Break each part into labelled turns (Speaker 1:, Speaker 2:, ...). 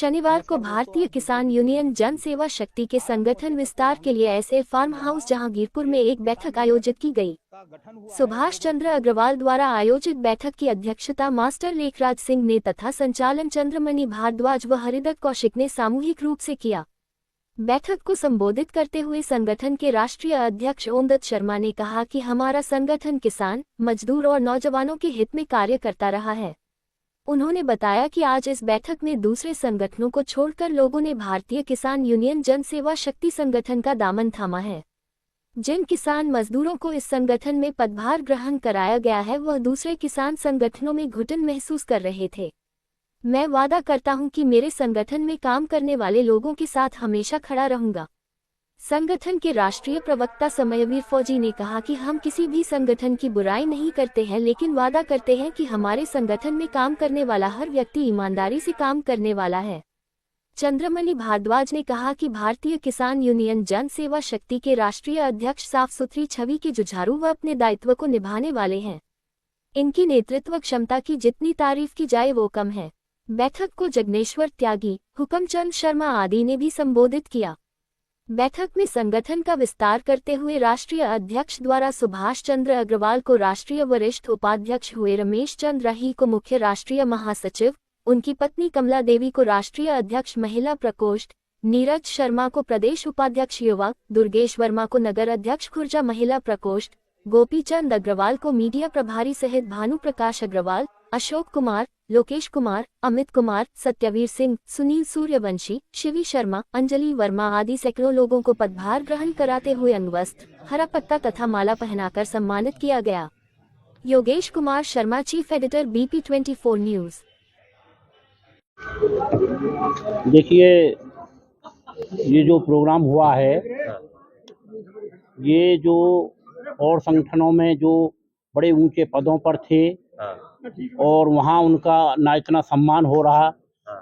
Speaker 1: शनिवार को भारतीय किसान यूनियन जन सेवा शक्ति के संगठन विस्तार के लिए ऐसे फार्म हाउस जहांगीरपुर में एक बैठक आयोजित की गई। सुभाष चंद्र अग्रवाल द्वारा आयोजित बैठक की अध्यक्षता मास्टर लेखराज सिंह ने तथा संचालन चंद्रमणि भारद्वाज व हरिदत्त कौशिक ने सामूहिक रूप से किया। बैठक को संबोधित करते हुए संगठन के राष्ट्रीय अध्यक्ष ओमदत्त शर्मा ने कहा कि हमारा संगठन किसान, मजदूर और नौजवानों के हित में कार्य करता रहा है। उन्होंने बताया कि आज इस बैठक में दूसरे संगठनों को छोड़कर लोगों ने भारतीय किसान यूनियन जन सेवा शक्ति संगठन का दामन थामा है। जिन किसान मजदूरों को इस संगठन में पदभार ग्रहण कराया गया है वह दूसरे किसान संगठनों में घुटन महसूस कर रहे थे। मैं वादा करता हूं कि मेरे संगठन में काम करने वाले लोगों के साथ हमेशा खड़ा रहूंगा। संगठन के राष्ट्रीय प्रवक्ता समयवीर फौजी ने कहा कि हम किसी भी संगठन की बुराई नहीं करते हैं, लेकिन वादा करते हैं कि हमारे संगठन में काम करने वाला हर व्यक्ति ईमानदारी से काम करने वाला है। चंद्रमणि भारद्वाज ने कहा कि भारतीय किसान यूनियन जन सेवा शक्ति के राष्ट्रीय अध्यक्ष साफ सुथरी छवि के जुझारू व अपने दायित्व को निभाने वाले हैं। इनकी नेतृत्व क्षमता की जितनी तारीफ की जाए वो कम है। बैठक को जगनेश्वर त्यागी, हुकमचंद शर्मा आदि ने भी संबोधित किया। बैठक में संगठन का विस्तार करते हुए राष्ट्रीय अध्यक्ष द्वारा सुभाष चंद्र अग्रवाल को राष्ट्रीय वरिष्ठ उपाध्यक्ष हुए, रमेश चंद्र राही को मुख्य राष्ट्रीय महासचिव, उनकी पत्नी कमला देवी को राष्ट्रीय अध्यक्ष महिला प्रकोष्ठ, नीरज शर्मा को प्रदेश उपाध्यक्ष युवा, दुर्गेश वर्मा को नगर अध्यक्ष खुर्जा महिला प्रकोष्ठ, गोपीचंद अग्रवाल को मीडिया प्रभारी सहित भानु प्रकाश अग्रवाल, अशोक कुमार, लोकेश कुमार, अमित कुमार, सत्यवीर सिंह, सुनील सूर्यवंशी, शिवी शर्मा, अंजलि वर्मा आदि सैकड़ों लोगों को पदभार ग्रहण कराते हुए अंगवस्त्र, हरा पत्ता तथा माला पहनाकर सम्मानित किया गया। Yogesh Kumar Sharma, chief editor, BP 24 news.
Speaker 2: देखिए, ये जो प्रोग्राम हुआ है, ये जो और संगठनों में जो बड़े ऊंचे पदों पर थे और वहाँ उनका ना इतना सम्मान हो रहा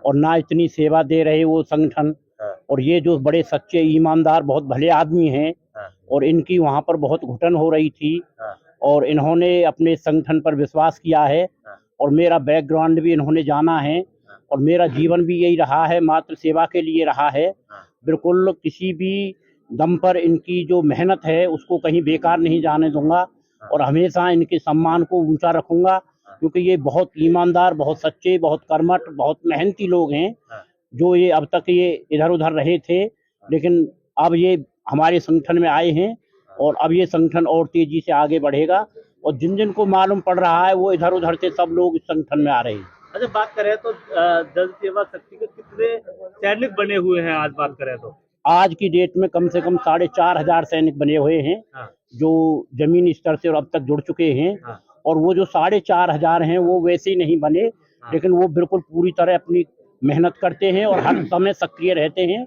Speaker 2: और ना इतनी सेवा दे रहे वो संगठन, और ये जो बड़े सच्चे ईमानदार बहुत भले आदमी हैं और इनकी वहाँ पर बहुत घुटन हो रही थी और इन्होंने अपने संगठन पर विश्वास किया है और मेरा बैकग्राउंड भी इन्होंने जाना है और मेरा जीवन भी यही रहा है, मात्र सेवा के लिए रहा है। बिल्कुल किसी भी दम पर इनकी जो मेहनत है उसको कहीं बेकार नहीं जाने दूंगा और हमेशा इनके सम्मान को ऊंचा रखूंगा, क्योंकि ये बहुत ईमानदार, बहुत सच्चे, बहुत कर्मठ, बहुत मेहनती लोग हैं। जो ये अब तक ये इधर उधर रहे थे, लेकिन अब ये हमारे संगठन में आए हैं और अब ये संगठन और तेजी से आगे बढ़ेगा और जिन जिन को मालूम पड़ रहा है वो इधर उधर से सब लोग इस संगठन में आ रहे हैं।
Speaker 3: अच्छा, बात करें तो जन सेवा शक्ति के कितने सैनिक बने हुए हैं? आज बात करें तो
Speaker 2: आज की डेट में कम से कम 4,500 सैनिक बने हुए हैं जो जमीनी स्तर से और अब तक जुड़ चुके हैं। और वो जो 4,500 हैं वो वैसे ही नहीं बने, लेकिन वो बिल्कुल पूरी तरह अपनी मेहनत करते हैं और हर समय सक्रिय रहते हैं।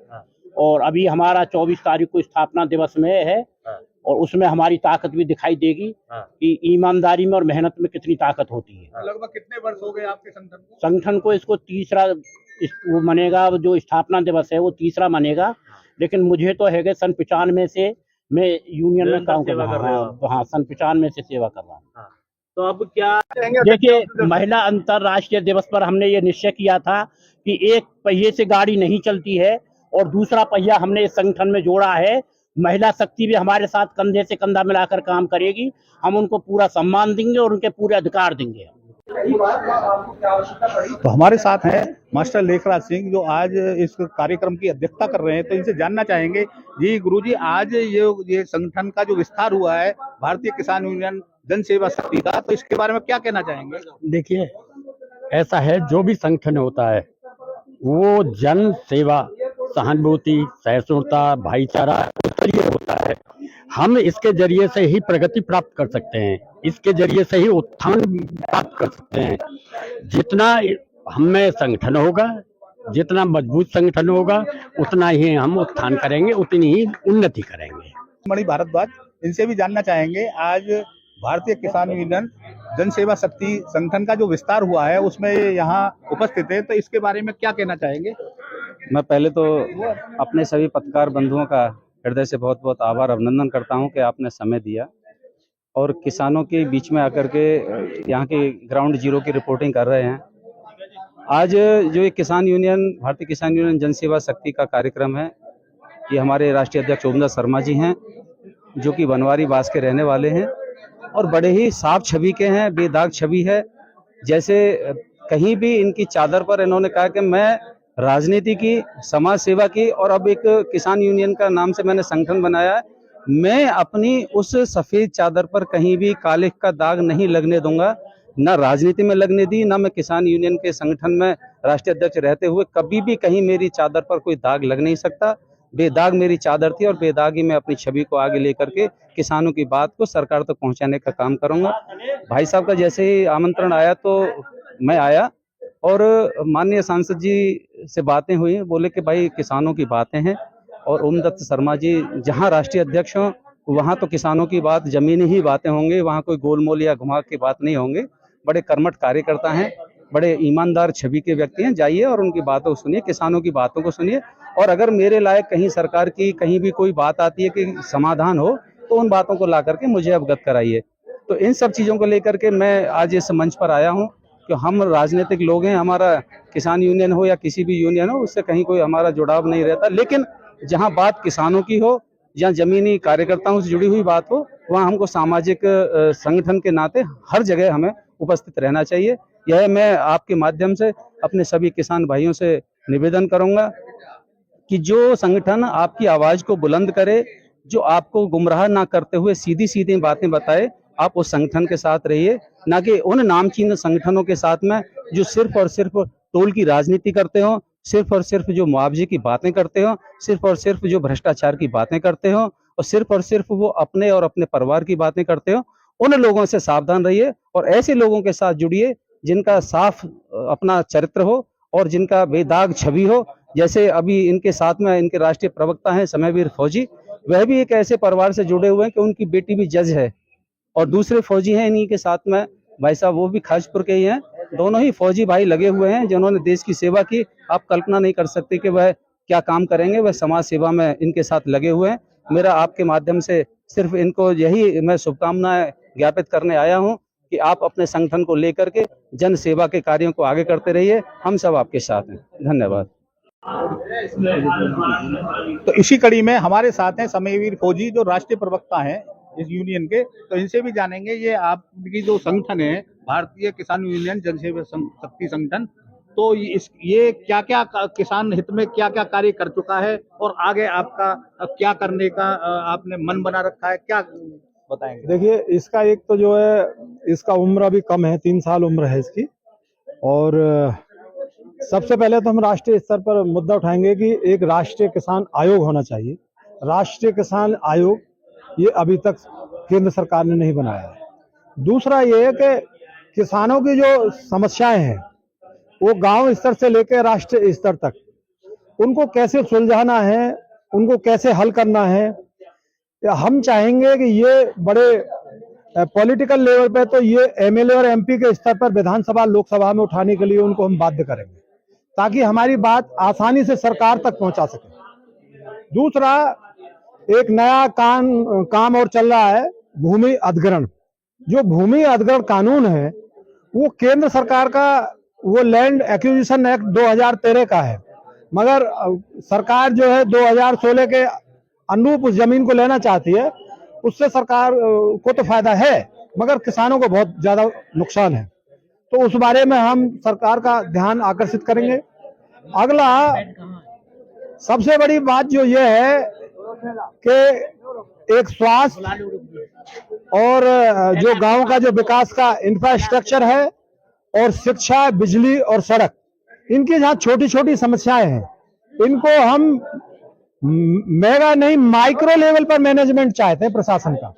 Speaker 2: और अभी हमारा 24 तारीख को स्थापना दिवस में है और उसमें हमारी ताकत भी दिखाई देगी कि ईमानदारी में और मेहनत में कितनी ताकत होती है।
Speaker 3: लगभग कितने वर्ष हो गए आपके संगठन को?
Speaker 2: संगठन को इसको तीसरा वो मनेगा, जो स्थापना दिवस है वो तीसरा मनेगा, लेकिन मुझे तो है कि सन 95 से मैं यूनियन में काम कर रहा हूँ। हाँ, सन 95 से सेवा कर रहा हूँ।
Speaker 3: तो अब क्या
Speaker 2: देखिए, महिला अंतर्राष्ट्रीय दिवस पर हमने ये निश्चय किया था कि एक पहिए से गाड़ी नहीं चलती है और दूसरा पहिया हमने इस संगठन में जोड़ा है। महिला शक्ति भी हमारे साथ कंधे से कंधा मिलाकर काम करेगी। हम उनको पूरा सम्मान देंगे और उनके पूरे अधिकार देंगे।
Speaker 4: तो हमारे साथ हैं मास्टर लेखराज सिंह, जो आज इस कार्यक्रम की अध्यक्षता कर रहे हैं। तो इनसे जानना चाहेंगे, जी गुरुजी, आज ये संगठन का जो विस्तार हुआ है भारतीय किसान यूनियन जन सेवा शक्ति का, तो इसके बारे में क्या कहना चाहेंगे?
Speaker 5: देखिए, ऐसा है, जो भी संगठन होता है वो जन सेवा, सहानुभूति, सहिष्णुता, भाईचारा उसके लिए होता है। हम इसके जरिए से ही प्रगति प्राप्त कर सकते हैं, इसके जरिए से ही उत्थान प्राप्त कर सकते हैं। जितना हमें संगठन होगा, जितना मजबूत संगठन होगा, उतना ही हम उत्थान करेंगे, उतनी ही उन्नति करेंगे।
Speaker 4: मणि भारद्वाज, इनसे भी जानना चाहेंगे, आज भारतीय किसान यूनियन जन सेवा शक्ति संगठन का जो विस्तार हुआ है उसमें यहाँ उपस्थित है, तो इसके बारे में क्या कहना चाहेंगे?
Speaker 6: मैं पहले तो अपने सभी पत्रकार बंधुओं का हृदय से बहुत बहुत आभार अभिनंदन करता हूं कि आपने समय दिया और किसानों के बीच में आकर के यहाँ के ग्राउंड जीरो की रिपोर्टिंग कर रहे हैं। आज जो ये किसान यूनियन, भारतीय किसान यूनियन जन सेवा शक्ति का कार्यक्रम है, ये हमारे राष्ट्रीय अध्यक्ष ओमदास शर्मा जी हैं, जो कि बनवारी बास के रहने वाले हैं और बड़े ही साफ छवि के हैं, बेदाग छवि है। जैसे कहीं भी इनकी चादर पर इन्होंने कहा कि मैं राजनीति की, समाज सेवा की और अब एक किसान यूनियन का नाम से मैंने संगठन बनाया है, मैं अपनी उस सफेद चादर पर कहीं भी काले का दाग नहीं लगने दूंगा। ना राजनीति में लगने दी, ना मैं किसान यूनियन के संगठन में राष्ट्रीय अध्यक्ष रहते हुए कभी भी कहीं मेरी चादर पर कोई दाग लग नहीं सकता। बेदाग मेरी चादर थी और बेदागी मैं अपनी छवि को आगे लेकर के किसानों की बात को सरकार तक पहुंचाने का काम करूंगा। भाई साहब का जैसे ही आमंत्रण आया तो मैं आया और माननीय सांसद जी से बातें हुई, बोले कि भाई किसानों की बातें हैं और ओमदत्त शर्मा जी जहां राष्ट्रीय अध्यक्ष हों वहां तो किसानों की बात जमीनी ही बातें होंगे, वहां कोई गोलमोल या घुमा की बात नहीं होंगे। बड़े कर्मठ कार्यकर्ता हैं, बड़े ईमानदार छवि के व्यक्ति हैं, जाइए और उनकी बातों को सुनिए, किसानों की बातों को सुनिए और अगर मेरे लायक कहीं सरकार की कहीं भी कोई बात आती है कि समाधान हो तो उन बातों को ला करके मुझे अवगत कराइए। तो इन सब चीज़ों को लेकर के मैं आज इस मंच पर आया हूँ कि हम राजनीतिक लोग हैं, हमारा किसान यूनियन हो या किसी भी यूनियन हो उससे कहीं कोई हमारा जुड़ाव नहीं रहता, लेकिन जहाँ बात किसानों की हो, जहाँ जमीनी कार्यकर्ताओं से जुड़ी हुई बात हो, वहाँ हमको सामाजिक संगठन के नाते हर जगह हमें उपस्थित रहना चाहिए। यह मैं आपके माध्यम से अपने सभी किसान भाइयों से निवेदन करूंगा कि जो संगठन आपकी आवाज को बुलंद करे, जो आपको गुमराह ना करते हुए सीधी सीधी बातें बताए, आप उस संगठन के साथ रहिए, ना कि उन नामचीन संगठनों के साथ में जो सिर्फ और सिर्फ टोल की राजनीति करते हो, सिर्फ और सिर्फ जो मुआवजे की बातें करते हो, सिर्फ और सिर्फ जो भ्रष्टाचार की बातें करते हो और सिर्फ वो अपने और अपने परिवार की बातें करते हो। उन लोगों से सावधान रहिए और ऐसे लोगों के साथ जुड़िए जिनका साफ अपना चरित्र हो और जिनका बेदाग छवि हो। जैसे अभी इनके साथ में इनके राष्ट्रीय प्रवक्ता हैं समयवीर फौजी, वह भी एक ऐसे परिवार से जुड़े हुए हैं कि उनकी बेटी भी जज है और दूसरे फौजी हैं इन्हीं के साथ में भाई साहब, वो भी खाजपुर के ही हैं। दोनों ही फौजी भाई लगे हुए हैं जिन्होंने देश की सेवा की। आप कल्पना नहीं कर सकते कि वह क्या काम करेंगे, वह समाज सेवा में इनके साथ लगे हुए हैं। मेरा आपके माध्यम से सिर्फ इनको यही मैं शुभकामनाएं ज्ञापित करने आया हूं कि आप अपने संगठन को लेकर के जन सेवा के कार्यों को आगे करते रहिए, हम सब आपके साथ हैं। धन्यवाद।
Speaker 4: तो इसी कड़ी में हमारे साथ हैं समयवीर फौजी, जो राष्ट्रीय प्रवक्ता हैं इस यूनियन के। तो इनसे भी जानेंगे ये आपकी जो संगठन है भारतीय किसान यूनियन जन सेवा शक्ति संगठन, तो ये क्या क्या किसान हित में क्या क्या कार्य कर चुका है और आगे आपका क्या करने का आपने मन बना रखा है, क्या बताएंगे?
Speaker 7: देखिए, इसका एक तो जो है इसका उम्र अभी कम है, 3 साल उम्र है इसकी। और सबसे पहले तो हम राष्ट्रीय स्तर पर मुद्दा उठाएंगे कि एक राष्ट्रीय किसान आयोग होना चाहिए। राष्ट्रीय किसान आयोग ये अभी तक केंद्र सरकार ने नहीं बनाया है। दूसरा ये है कि किसानों की जो समस्याएं हैं वो गांव स्तर से लेकर राष्ट्रीय स्तर तक उनको कैसे सुलझाना है, उनको कैसे हल करना है। हम चाहेंगे कि ये बड़े पॉलिटिकल लेवल पे तो ये एमएलए और एमपी के स्तर पर विधानसभा लोकसभा में उठाने के लिए उनको हम बाध्य करेंगे ताकि हमारी बात आसानी से सरकार तक पहुंचा सके। दूसरा, एक नया काम और चल रहा है, भूमि अधिग्रहण। जो भूमि अधिग्रहण कानून है वो केंद्र सरकार का, वो लैंड एक्विजिशन एक्ट 2013 का है, मगर सरकार जो है 2016 के अनुरूप उस जमीन को लेना चाहती है। उससे सरकार को तो फायदा है मगर किसानों को बहुत ज्यादा नुकसान है, तो उस बारे में हम सरकार का ध्यान आकर्षित करेंगे। अगला सबसे बड़ी बात जो ये है कि एक स्वास्थ्य और जो गांव का जो विकास का इंफ्रास्ट्रक्चर है और शिक्षा, बिजली और सड़क, इनकी जहाँ छोटी छोटी समस्याएं हैं इनको हम मेगा नहीं माइक्रो लेवल पर मैनेजमेंट चाहते हैं प्रशासन का,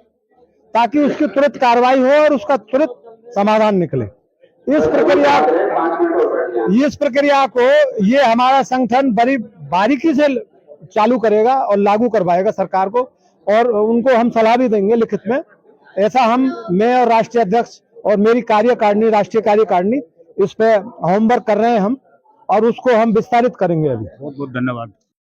Speaker 7: ताकि उसकी तुरंत कार्रवाई हो और उसका तुरंत समाधान निकले। इस प्रक्रिया को ये हमारा संगठन बड़ी बारीकी से चालू करेगा और लागू करवाएगा सरकार को, और उनको हम सलाह भी देंगे लिखित में। ऐसा मैं और राष्ट्रीय अध्यक्ष और मेरी कार्यकारिणी, राष्ट्रीय कार्यकारिणी इस पे होमवर्क कर रहे हैं हम, और उसको हम विस्तारित करेंगे अभी।
Speaker 4: बहुत बहुत धन्यवाद।